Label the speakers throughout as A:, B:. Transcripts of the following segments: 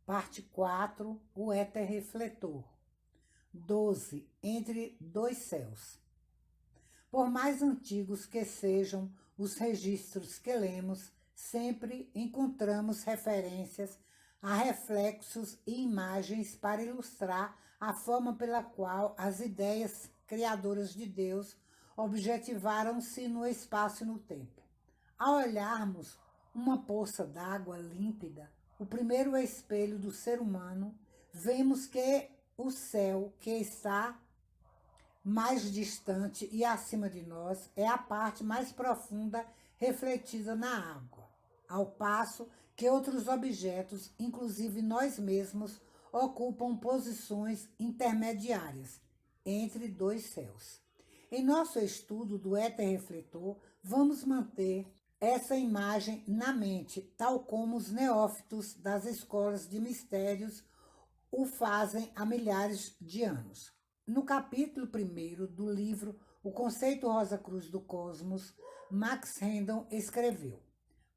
A: Parte 4, o éter refletor. 12. Entre dois céus. Por mais antigos que sejam os registros que lemos, sempre encontramos referências a reflexos e imagens para ilustrar a forma pela qual as ideias criadoras de Deus objetivaram-se no espaço e no tempo. Ao olharmos uma poça d'água límpida, o primeiro espelho do ser humano, vemos que o céu que está mais distante e acima de nós é a parte mais profunda refletida na água, ao passo que outros objetos, inclusive nós mesmos, ocupam posições intermediárias entre dois céus. Em nosso estudo do éter refletor, vamos manter essa imagem na mente, tal como os neófitos das escolas de mistérios o fazem há milhares de anos. No capítulo 1 do livro O Conceito Rosa Cruz do Cosmos, Max Randall escreveu: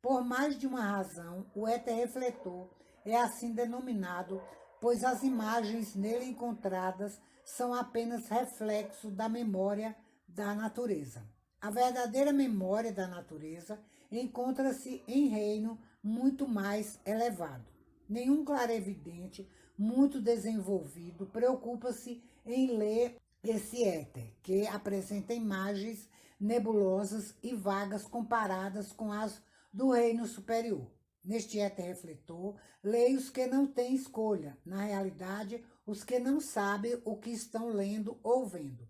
A: por mais de uma razão, o éter refletor é assim denominado, pois as imagens nele encontradas são apenas reflexo da memória da natureza. A verdadeira memória da natureza encontra-se em reino muito mais elevado. Nenhum clarevidente muito desenvolvido preocupa-se em ler esse éter, que apresenta imagens nebulosas e vagas comparadas com as do reino superior. Neste éter refletor, leia os que não têm escolha, na realidade, os que não sabem o que estão lendo ou vendo.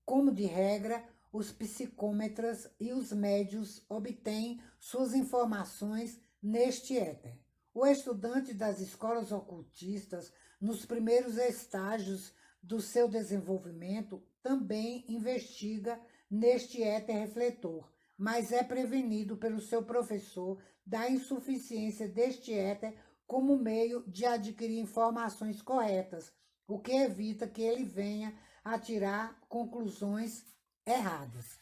A: Como de regra, os psicômetras e os médios obtêm suas informações neste éter. O estudante das escolas ocultistas, nos primeiros estágios do seu desenvolvimento, também investiga neste éter refletor, mas é prevenido pelo seu professor da insuficiência deste éter como meio de adquirir informações corretas, o que evita que ele venha a tirar conclusões erradas.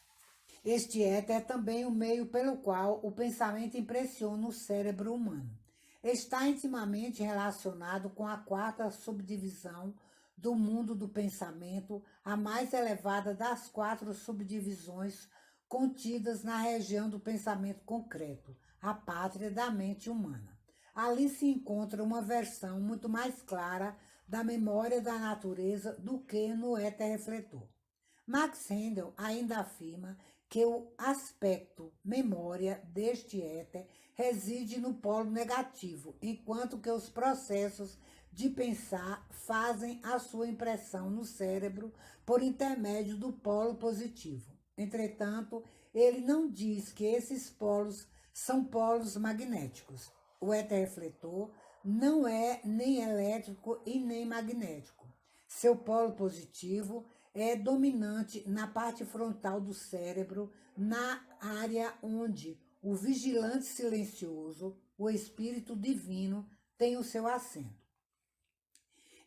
A: Este éter é também o meio pelo qual o pensamento impressiona o cérebro humano. Está intimamente relacionado com a quarta subdivisão do mundo do pensamento, a mais elevada das 4 subdivisões contidas na região do pensamento concreto, a pátria da mente humana. Ali se encontra uma versão muito mais clara da memória da natureza do que no éter refletor. Max Randall ainda afirma que o aspecto memória deste éter reside no polo negativo, enquanto que os processos de pensar fazem a sua impressão no cérebro por intermédio do polo positivo. Entretanto, ele não diz que esses polos são polos magnéticos. O éter refletor não é nem elétrico e nem magnético. Seu polo positivo é dominante na parte frontal do cérebro, na área onde o vigilante silencioso, o Espírito Divino, tem o seu assento.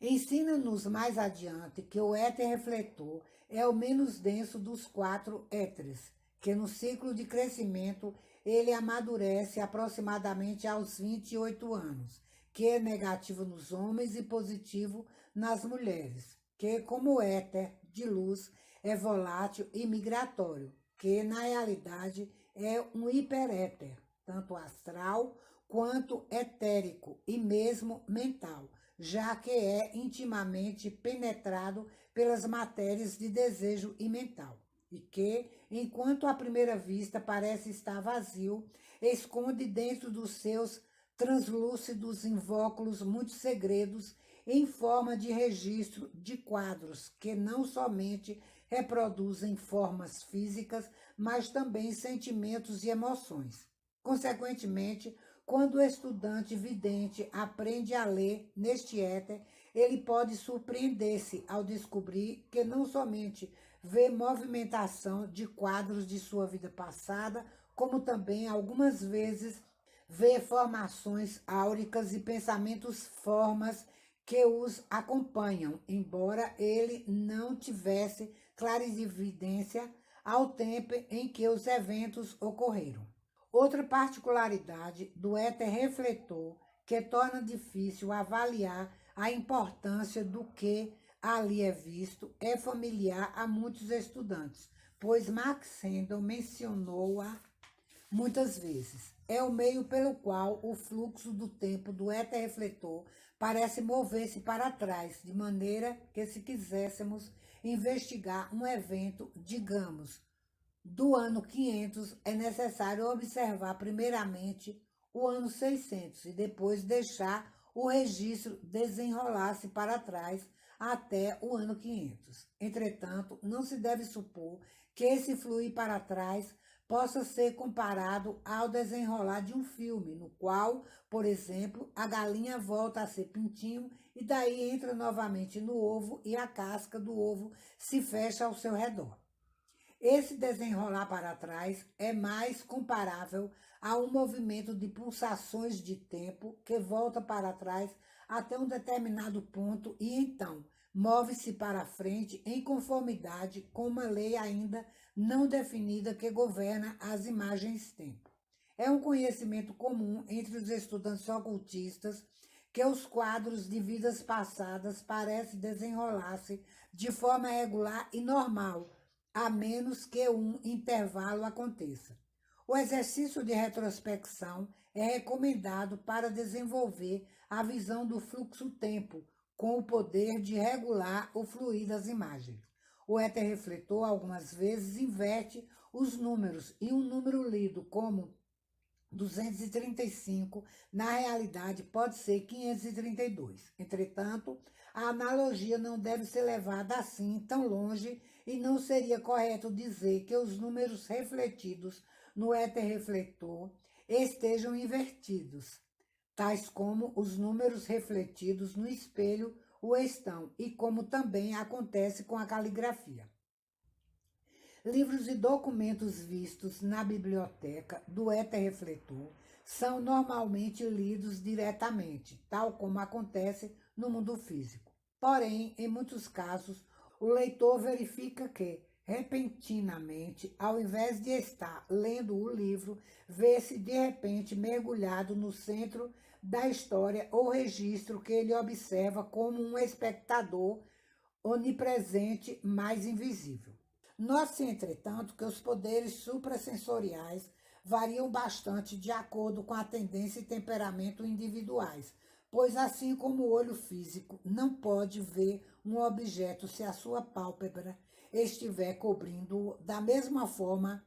A: Ensina-nos mais adiante que o éter refletor é o menos denso dos 4 éteres, que no ciclo de crescimento ele amadurece aproximadamente aos 28 anos, que é negativo nos homens e positivo nas mulheres, que como éter de luz é volátil e migratório, que na realidade é um hiperéter, tanto astral quanto etérico e mesmo mental, já que é intimamente penetrado pelas matérias de desejo e mental, e que, enquanto à primeira vista parece estar vazio, esconde dentro dos seus translúcidos invólucros muitos segredos em forma de registro de quadros que não somente reproduzem formas físicas, mas também sentimentos e emoções. Consequentemente, quando o estudante vidente aprende a ler neste éter, ele pode surpreender-se ao descobrir que não somente vê movimentação de quadros de sua vida passada, como também, algumas vezes, vê formações áuricas e pensamentos formas que os acompanham, embora ele não tivesse clarividência ao tempo em que os eventos ocorreram. Outra particularidade do éter refletor que torna difícil avaliar a importância do que ali é visto, é familiar a muitos estudantes, pois Max Sendel mencionou-a muitas vezes. É o meio pelo qual o fluxo do tempo do éter-refletor parece mover-se para trás, de maneira que, se quiséssemos investigar um evento, digamos, do ano 500, é necessário observar primeiramente o ano 600 e depois deixar o registro desenrolar-se para trás até o ano 500. Entretanto, não se deve supor que esse fluir para trás possa ser comparado ao desenrolar de um filme, no qual, por exemplo, a galinha volta a ser pintinho e daí entra novamente no ovo e a casca do ovo se fecha ao seu redor. Esse desenrolar para trás é mais comparável a um movimento de pulsações de tempo que volta para trás até um determinado ponto e então move-se para frente em conformidade com uma lei ainda não definida que governa as imagens-tempo. É um conhecimento comum entre os estudantes ocultistas que os quadros de vidas passadas parecem desenrolar-se de forma regular e normal, a menos que um intervalo aconteça. O exercício de retrospecção é recomendado para desenvolver a visão do fluxo-tempo, com o poder de regular o fluir das imagens. O éter-refletor, algumas vezes, inverte os números e um número lido como 235, na realidade, pode ser 532. Entretanto, a analogia não deve ser levada assim tão longe e não seria correto dizer que os números refletidos no éter-refletor estejam invertidos, tais como os números refletidos no espelho o estão, e como também acontece com a caligrafia. Livros e documentos vistos na biblioteca do éter-refletor são normalmente lidos diretamente, tal como acontece no mundo físico. Porém, em muitos casos, o leitor verifica que, repentinamente, ao invés de estar lendo o livro, vê-se de repente mergulhado no centro da história ou registro que ele observa como um espectador onipresente, mas invisível. Note-se, entretanto, que os poderes suprassensoriais variam bastante de acordo com a tendência e temperamento individuais, pois assim como o olho físico não pode ver um objeto se a sua pálpebra estiver cobrindo-o, da mesma forma,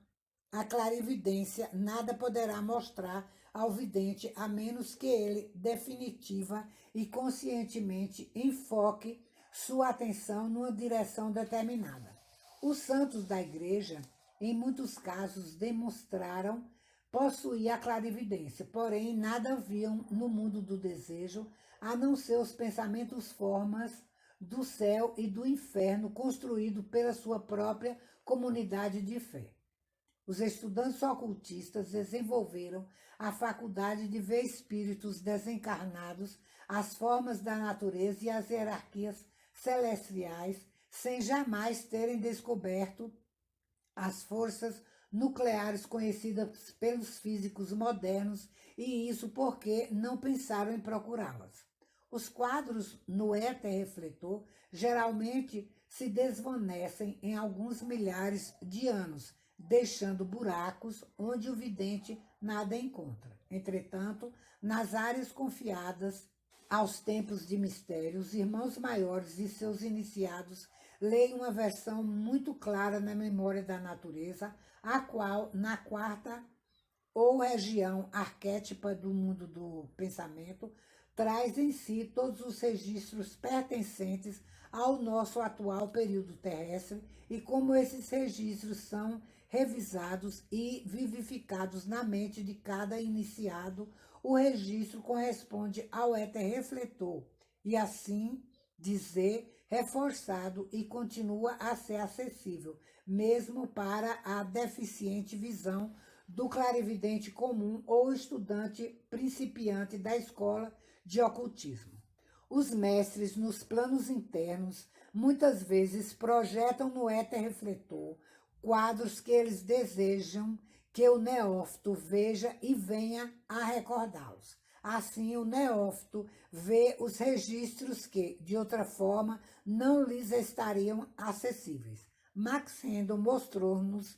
A: a clarividência nada poderá mostrar ao vidente a menos que ele definitiva e conscientemente enfoque sua atenção numa direção determinada. Os santos da Igreja, em muitos casos, demonstraram possuir a clarividência, porém nada viam no mundo do desejo, a não ser os pensamentos formas do céu e do inferno construído pela sua própria comunidade de fé. Os estudantes ocultistas desenvolveram a faculdade de ver espíritos desencarnados, as formas da natureza e as hierarquias celestiais, sem jamais terem descoberto as forças nucleares conhecidas pelos físicos modernos, e isso porque não pensaram em procurá-las. Os quadros no éter-refletor geralmente se desvanecem em alguns milhares de anos, deixando buracos onde o vidente nada encontra. Entretanto, nas áreas confiadas aos tempos de mistério, os irmãos maiores e seus iniciados leem uma versão muito clara na memória da natureza, a qual, na quarta ou região arquétipa do mundo do pensamento, traz em si todos os registros pertencentes ao nosso atual período terrestre e como esses registros são revisados e vivificados na mente de cada iniciado, o registro corresponde ao éter-refletor e, assim dizer, reforçado e continua a ser acessível, mesmo para a deficiente visão do clarividente comum ou estudante principiante da escola de ocultismo. Os mestres, nos planos internos, muitas vezes projetam no éter-refletor quadros que eles desejam que o neófito veja e venha a recordá-los. Assim, o neófito vê os registros que, de outra forma, não lhes estariam acessíveis. Max Randall mostrou-nos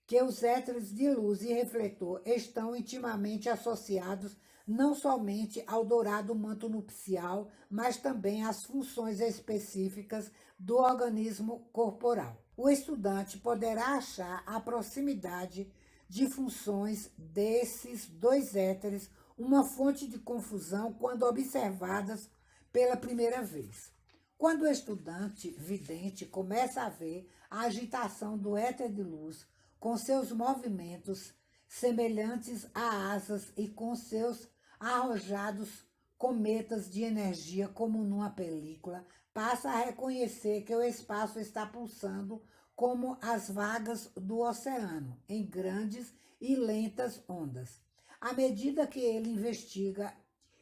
A: que os éteres de luz e refletor estão intimamente associados não somente ao dourado manto nupcial, mas também às funções específicas do organismo corporal. O estudante poderá achar a proximidade de funções desses dois éteres uma fonte de confusão quando observadas pela primeira vez. Quando o estudante vidente começa a ver a agitação do éter de luz com seus movimentos semelhantes a asas e com seus arrojados cometas de energia como numa película, passa a reconhecer que o espaço está pulsando como as vagas do oceano, em grandes e lentas ondas. À medida que ele investiga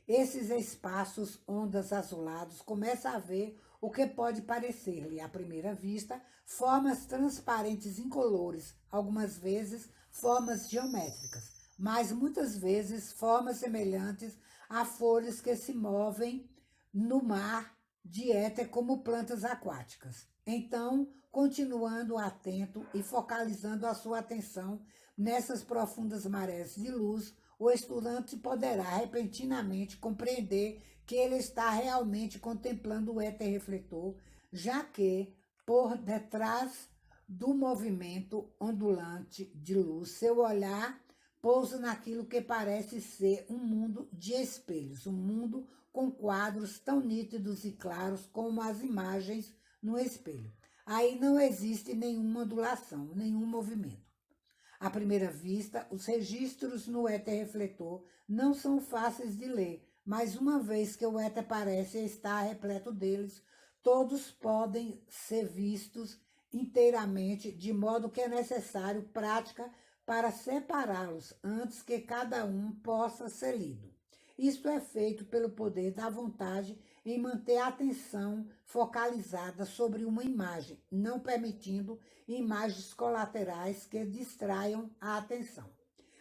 A: esses espaços, ondas azulados, começa a ver o que pode parecer-lhe, à primeira vista, formas transparentes incolores, algumas vezes formas geométricas, mas muitas vezes formas semelhantes a folhas que se movem no mar de éter como plantas aquáticas. Então, continuando atento e focalizando a sua atenção nessas profundas marés de luz, o estudante poderá repentinamente compreender que ele está realmente contemplando o éter refletor, já que, por detrás do movimento ondulante de luz, seu olhar pousa naquilo que parece ser um mundo de espelhos, um mundo com quadros tão nítidos e claros como as imagens no espelho. Aí não existe nenhuma ondulação, nenhum movimento. À primeira vista, os registros no éter refletor não são fáceis de ler, mas uma vez que o éter parece estar repleto deles, todos podem ser vistos inteiramente, de modo que é necessário prática para separá-los antes que cada um possa ser lido. Isto é feito pelo poder da vontade em manter a atenção focalizada sobre uma imagem, não permitindo imagens colaterais que distraiam a atenção.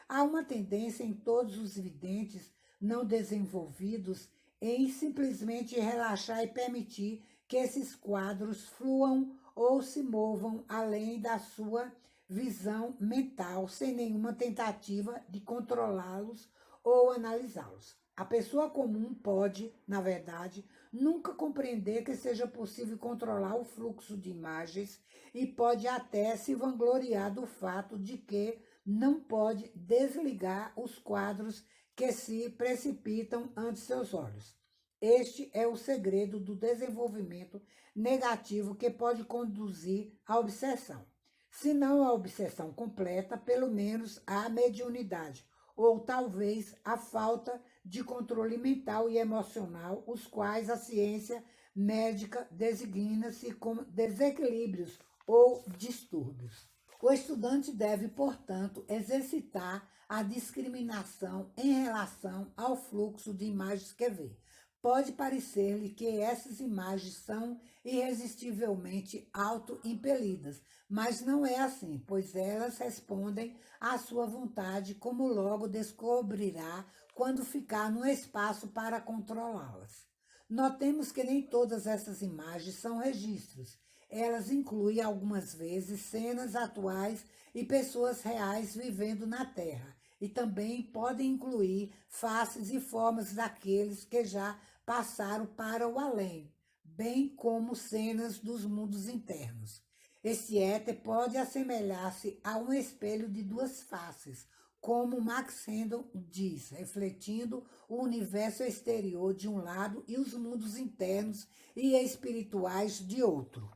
A: Há uma tendência em todos os videntes não desenvolvidos em simplesmente relaxar e permitir que esses quadros fluam ou se movam além da sua visão mental, sem nenhuma tentativa de controlá-los ou analisá-los. A pessoa comum pode, na verdade, nunca compreender que seja possível controlar o fluxo de imagens e pode até se vangloriar do fato de que não pode desligar os quadros que se precipitam ante seus olhos. Este é o segredo do desenvolvimento negativo que pode conduzir à obsessão. Se não à obsessão completa, pelo menos à mediunidade, ou talvez à falta de controle mental e emocional, os quais a ciência médica designa-se como desequilíbrios ou distúrbios. O estudante deve, portanto, exercitar a discriminação em relação ao fluxo de imagens que vê. Pode parecer-lhe que essas imagens são irresistivelmente autoimpelidas, mas não é assim, pois elas respondem à sua vontade, como logo descobrirá quando ficar no espaço para controlá-las. Notemos que nem todas essas imagens são registros. Elas incluem algumas vezes cenas atuais e pessoas reais vivendo na Terra, e também podem incluir faces e formas daqueles que já passaram para o além, bem como cenas dos mundos internos. Esse éter pode assemelhar-se a um espelho de duas faces, como Max Randall diz, refletindo o universo exterior de um lado e os mundos internos e espirituais de outro.